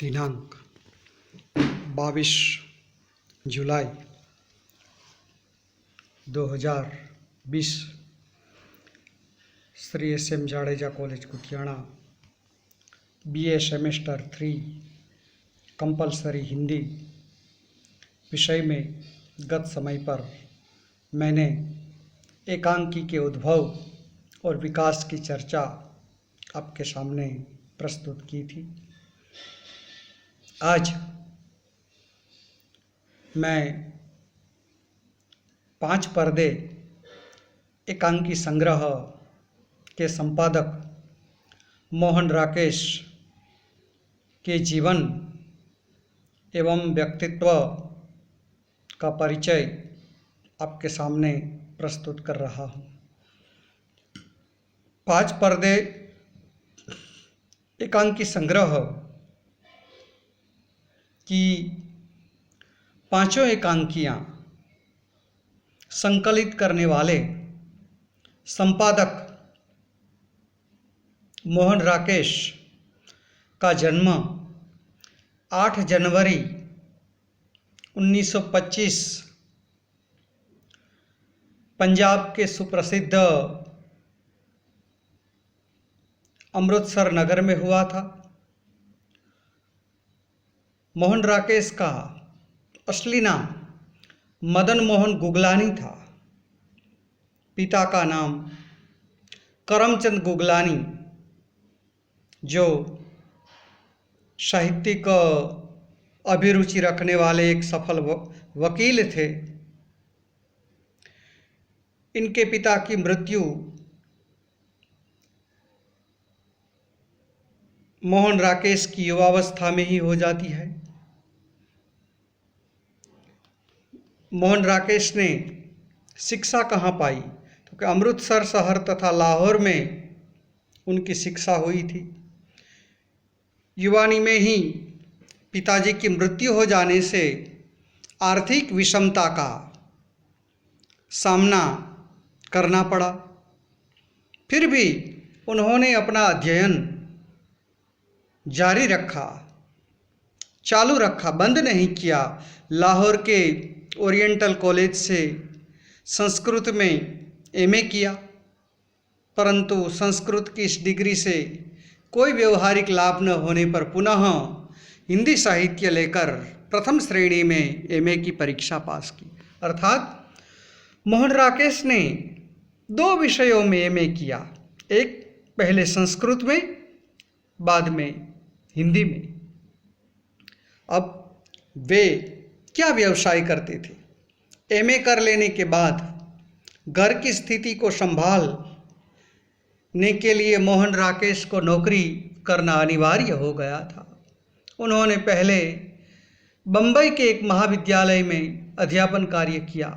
दिनांक 22 जुलाई 2020 Shri S M. Jadeja college Kutiyana BA semester 3 compulsory Hindi विषय में गत समय पर मैंने एकांकी के उद्भव और विकास की चर्चा आपके सामने प्रस्तुत की थी। आज मैं 5 पर्दे एकांकी संग्रह के संपादक मोहन राकेश के जीवन एवं व्यक्तित्व का परिचय आपके सामने प्रस्तुत कर रहा हूँ। 5 पर्दे एकांकी संग्रह की 5 एकांकियाँ संकलित करने वाले संपादक मोहन राकेश का जन्म 8 जनवरी 1925 पंजाब के सुप्रसिद्ध अमृतसर नगर में हुआ था। मोहन राकेश का असली नाम मदन मोहन गुगलानी था। पिता का नाम करमचंद गुगलानी, जो साहित्यिक अभिरुचि रखने वाले एक सफल वकील थे। इनके पिता की मृत्यु मोहन राकेश की युवावस्था में ही हो जाती है। मोहन राकेश ने शिक्षा कहाँ पाई? तो अमृतसर शहर तथा लाहौर में उनकी शिक्षा हुई थी। युवानी में ही पिताजी की मृत्यु हो जाने से आर्थिक विषमता का सामना करना पड़ा। फिर भी उन्होंने अपना अध्ययन जारी रखा, चालू रखा, बंद नहीं किया। लाहौर के ओरिएंटल कॉलेज से संस्कृत में MA किया, परंतु संस्कृत की इस डिग्री से कोई व्यवहारिक लाभ न होने पर पुनः हिंदी साहित्य लेकर प्रथम श्रेणी में MA की परीक्षा पास की। अर्थात मोहन राकेश ने 2 विषयों में MA किया, एक पहले संस्कृत में, बाद में हिंदी में। अब वे क्या व्यवसाय करते थे? MA कर लेने के बाद घर की स्थिति को संभालने के लिए मोहन राकेश को नौकरी करना अनिवार्य हो गया था। उन्होंने पहले बम्बई के एक महाविद्यालय में अध्यापन कार्य किया,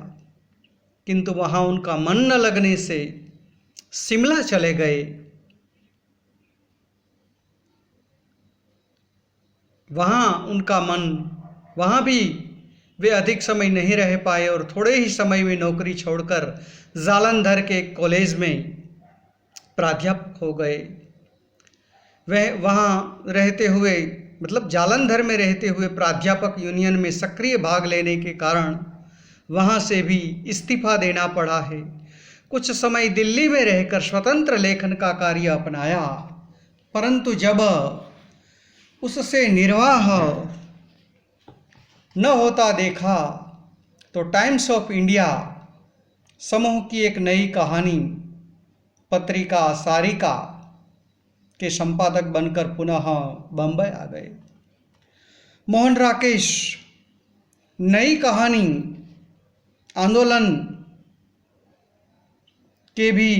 किंतु वहाँ उनका मन न लगने से शिमला चले गए। वहाँ भी वे अधिक समय नहीं रह पाए और थोड़े ही समय में नौकरी छोड़कर जालंधर के कॉलेज में प्राध्यापक हो गए। वह वहाँ रहते हुए, मतलब जालंधर में रहते हुए प्राध्यापक यूनियन में सक्रिय भाग लेने के कारण वहाँ से भी इस्तीफा देना पड़ा है। कुछ समय दिल्ली में रहकर स्वतंत्र लेखन का कार्य अपनाया, परंतु जब उससे निर्वाह न होता देखा तो टाइम्स ऑफ इंडिया समूह की एक नई कहानी पत्रिका सारिका के संपादक बनकर पुनः बम्बई आ गए। मोहन राकेश नई कहानी आंदोलन के भी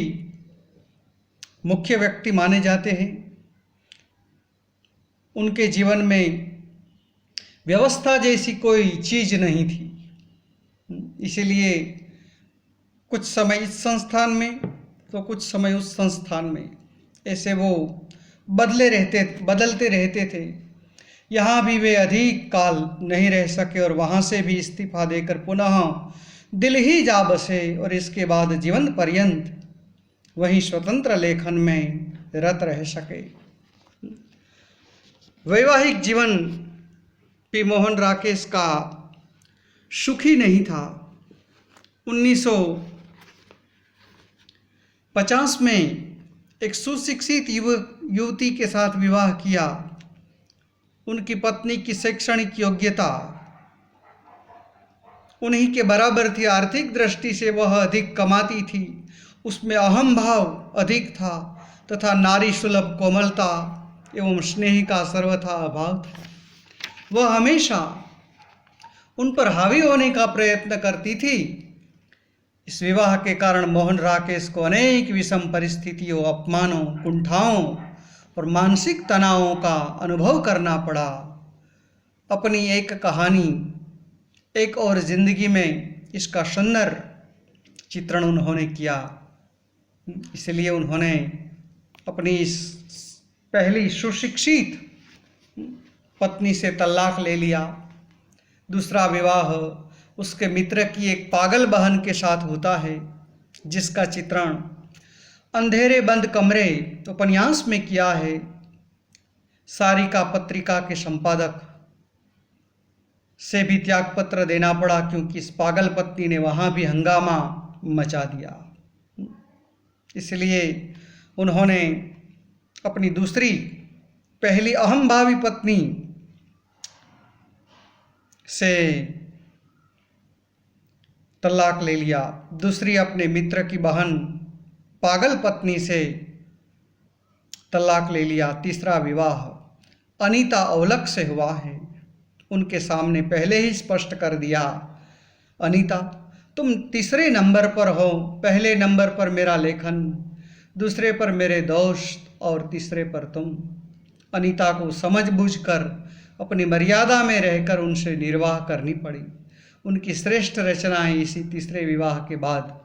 मुख्य व्यक्ति माने जाते हैं। उनके जीवन में व्यवस्था जैसी कोई चीज़ नहीं थी, इसीलिए कुछ समय इस संस्थान में तो कुछ समय उस संस्थान में, ऐसे वो बदलते रहते थे। यहाँ भी वे अधिक काल नहीं रह सके और वहाँ से भी इस्तीफा देकर पुनः दिल्ली जा बसे और इसके बाद जीवन पर्यंत वहीं स्वतंत्र लेखन में रत रह सके। वैवाहिक जीवन पी मोहन राकेश का सुखी नहीं था। 1950 में एक सुशिक्षित युवती के साथ विवाह किया। उनकी पत्नी की शैक्षणिक योग्यता उन्हीं के बराबर थी। आर्थिक दृष्टि से वह अधिक कमाती थी। उसमें अहम भाव अधिक था तथा नारी सुलभ कोमलता एवं स्नेह का सर्वथा अभाव था। वह हमेशा उन पर हावी होने का प्रयत्न करती थी। इस विवाह के कारण मोहन राकेश को अनेक विषम परिस्थितियों, अपमानों, कुंठाओं और मानसिक तनावों का अनुभव करना पड़ा। अपनी एक कहानी एक और जिंदगी में इसका सुंदर चित्रण उन्होंने किया। इसलिए उन्होंने अपनी इस पहली सुशिक्षित पत्नी से तलाक ले लिया। दूसरा विवाह उसके मित्र की एक पागल बहन के साथ होता है, जिसका चित्रण अंधेरे बंद कमरे उपन्यास में किया है। सारिका पत्रिका के संपादक से भी त्यागपत्र देना पड़ा, क्योंकि इस पागल पत्नी ने वहाँ भी हंगामा मचा दिया। इसलिए उन्होंने अपनी दूसरी पहली अहंभावी पत्नी से तलाक ले लिया। दूसरी अपने मित्र की बहन पागल पत्नी से तलाक ले लिया। तीसरा विवाह अनीता औलख से हुआ है। उनके सामने पहले ही स्पष्ट कर दिया, अनीता तुम तीसरे नंबर पर हो। पहले नंबर पर मेरा लेखन, दूसरे पर मेरे दोस्त और तीसरे पर तुम। अनीता को समझबूझकर अपनी मर्यादा में रहकर उनसे निर्वाह करनी पड़ी। उनकी श्रेष्ठ रचनाएं इसी तीसरे विवाह के बाद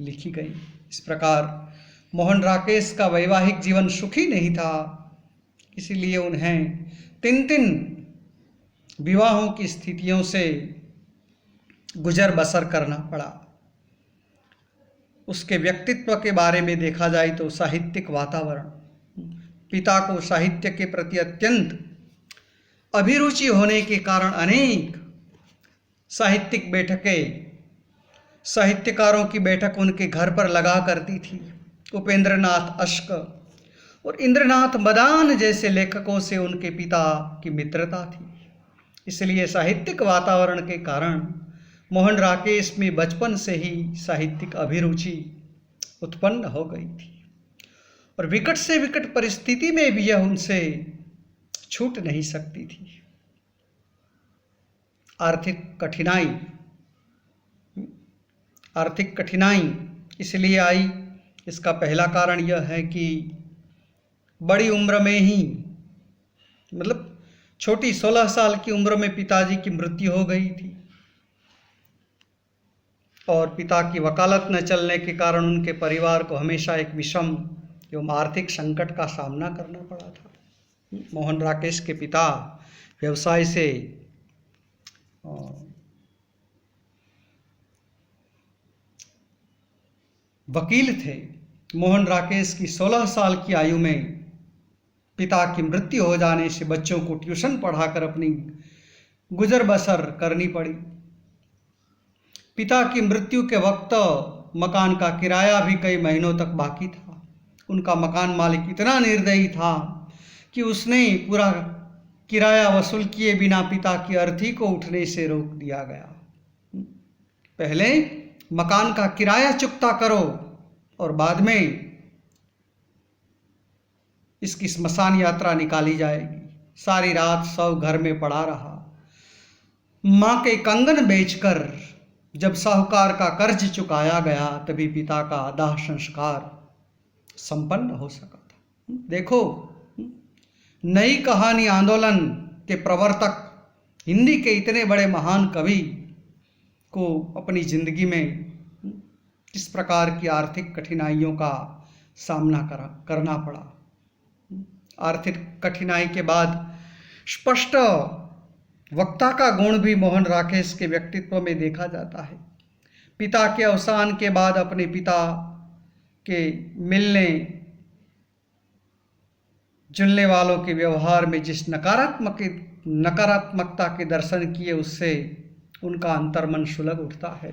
लिखी गई। इस प्रकार मोहन राकेश का वैवाहिक जीवन सुखी नहीं था। इसीलिए उन्हें 3 विवाहों की स्थितियों से गुजर बसर करना पड़ा। उसके व्यक्तित्व के बारे में देखा जाए तो साहित्यिक वातावरण, पिता को साहित्य के प्रति अत्यंत अभिरुचि होने के कारण अनेक साहित्यिक बैठकें, साहित्यकारों की बैठक उनके घर पर लगा करती थी। उपेंद्रनाथ अश्क और इंद्रनाथ मदान जैसे लेखकों से उनके पिता की मित्रता थी। इसलिए साहित्यिक वातावरण के कारण मोहन राकेश में बचपन से ही साहित्यिक अभिरुचि उत्पन्न हो गई थी और विकट से विकट परिस्थिति में भी यह उनसे छूट नहीं सकती थी। आर्थिक कठिनाई इसलिए आई, इसका पहला कारण यह है कि बड़ी उम्र में ही, मतलब छोटी 16 साल की उम्र में पिताजी की मृत्यु हो गई थी और पिता की वकालत न चलने के कारण उनके परिवार को हमेशा एक विषम एवं आर्थिक संकट का सामना करना पड़ा था। मोहन राकेश के पिता व्यवसाय से वकील थे। मोहन राकेश की 16 साल की आयु में पिता की मृत्यु हो जाने से बच्चों को ट्यूशन पढ़ाकर अपनी गुजर बसर करनी पड़ी। पिता की मृत्यु के वक्त मकान का किराया भी कई महीनों तक बाकी था। उनका मकान मालिक इतना निर्दयी था कि उसने पूरा किराया वसूल किए बिना पिता की अर्थी को उठने से रोक दिया गया। पहले मकान का किराया चुकता करो और बाद में इसकी स्मशान यात्रा निकाली जाएगी। सारी रात शव घर में पड़ा रहा। मां के कंगन बेचकर जब साहूकार का कर्ज चुकाया गया तभी पिता का दाह संस्कार संपन्न हो सका था। देखो, नई कहानी आंदोलन के प्रवर्तक, हिंदी के इतने बड़े महान कवि को अपनी जिंदगी में किस प्रकार की आर्थिक कठिनाइयों का सामना करना पड़ा। आर्थिक कठिनाई के बाद स्पष्ट वक्ता का गुण भी मोहन राकेश के व्यक्तित्व में देखा जाता है। पिता के अवसान के बाद अपने पिता के मिलने चुनने वालों के व्यवहार में जिस नकारात्मकता के दर्शन किए, उससे उनका अंतर्मन सुलग उठता है।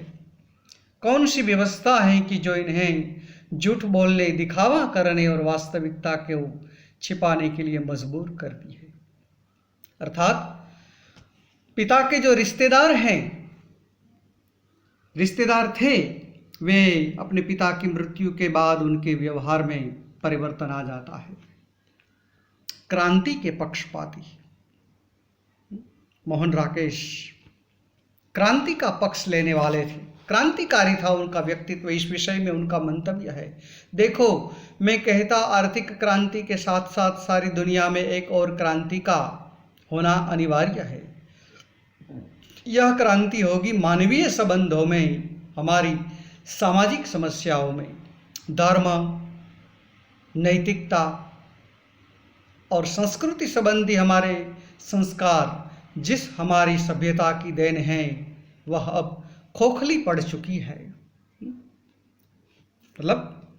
कौन सी व्यवस्था है कि जो इन्हें झूठ बोलने, दिखावा करने और वास्तविकता को छिपाने के लिए मजबूर करती है। अर्थात पिता के जो रिश्तेदार थे, वे अपने पिता की मृत्यु के बाद उनके व्यवहार में परिवर्तन आ जाता है। क्रांति के पक्षपाती मोहन राकेश क्रांति का पक्ष लेने वाले थे, क्रांतिकारी था उनका व्यक्तित्व। इस विषय में उनका मंतव्य है, देखो, मैं कहता आर्थिक क्रांति के साथ साथ सारी दुनिया में एक और क्रांति का होना अनिवार्य है। यह क्रांति होगी मानवीय संबंधों में, हमारी सामाजिक समस्याओं में, धर्म, नैतिकता और संस्कृति संबंधी हमारे संस्कार, जिस हमारी सभ्यता की देन है, वह अब खोखली पड़ चुकी है। मतलब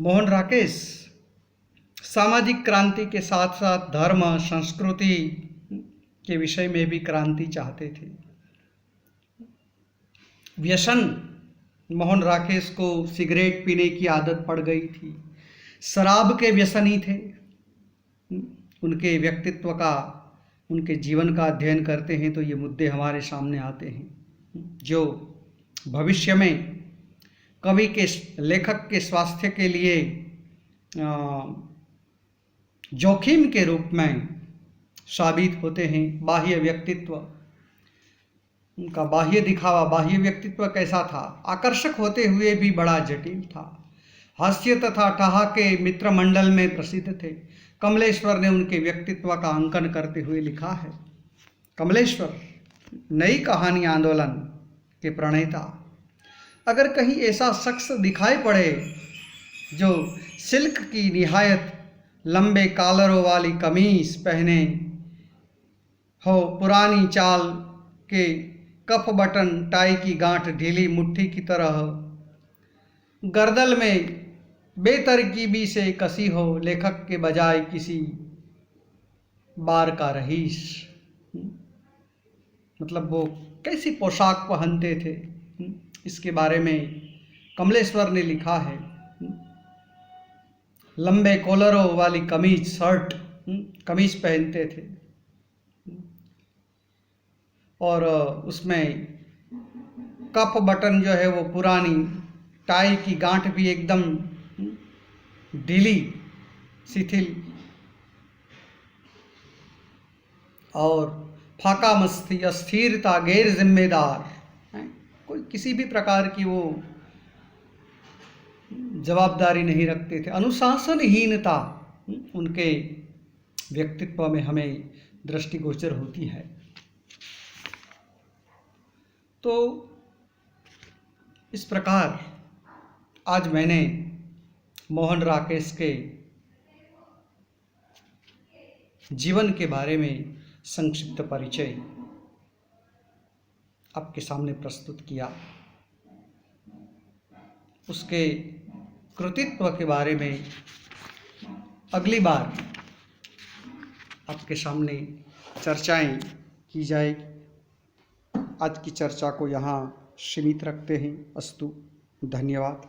मोहन राकेश सामाजिक क्रांति के साथ साथ धर्म, संस्कृति के विषय में भी क्रांति चाहते थे। व्यसन, मोहन राकेश को सिगरेट पीने की आदत पड़ गई थी, शराब के व्यसनी थे। उनके व्यक्तित्व का, उनके जीवन का अध्ययन करते हैं तो ये मुद्दे हमारे सामने आते हैं, जो भविष्य में कवि के, लेखक के स्वास्थ्य के लिए जोखिम के रूप में साबित होते हैं। बाह्य व्यक्तित्व, उनका बाह्य दिखावा, बाह्य व्यक्तित्व कैसा था? आकर्षक होते हुए भी बड़ा जटिल था। हास्य तथा ठहाके मित्र मंडल में प्रसिद्ध थे। कमलेश्वर ने उनके व्यक्तित्व का अंकन करते हुए लिखा है। कमलेश्वर नई कहानी आंदोलन के प्रणेता। अगर कहीं ऐसा शख्स दिखाई पड़े जो सिल्क की निहायत लंबे कॉलरों वाली कमीज पहने हो, पुरानी चाल के कफ बटन टाई की गांठ ढीली मुट्ठी की तरह गर्दन में बेतरकीबी से कसी हो, लेखक के बजाय किसी बार का रईस, मतलब वो कैसी पोशाक पहनते थे, इसके बारे में कमलेश्वर ने लिखा है। लंबे कॉलरों वाली कमीज, शर्ट, कमीज पहनते थे और उसमें कफ बटन जो है वो पुरानी, टाई की गांठ भी एकदम ढीली, शिथिल और फाका मस्ती, अस्थिरता, गैर जिम्मेदार, कोई किसी भी प्रकार की वो जवाबदारी नहीं रखते थे। अनुशासनहीनता उनके व्यक्तित्व में हमें दृष्टिगोचर होती है। तो इस प्रकार आज मैंने मोहन राकेश के जीवन के बारे में संक्षिप्त परिचय आपके सामने प्रस्तुत किया। उसके कृतित्व के बारे में अगली बार आपके सामने चर्चाएं की जाए। आज की चर्चा को यहाँ सीमित रखते हैं। अस्तु, धन्यवाद।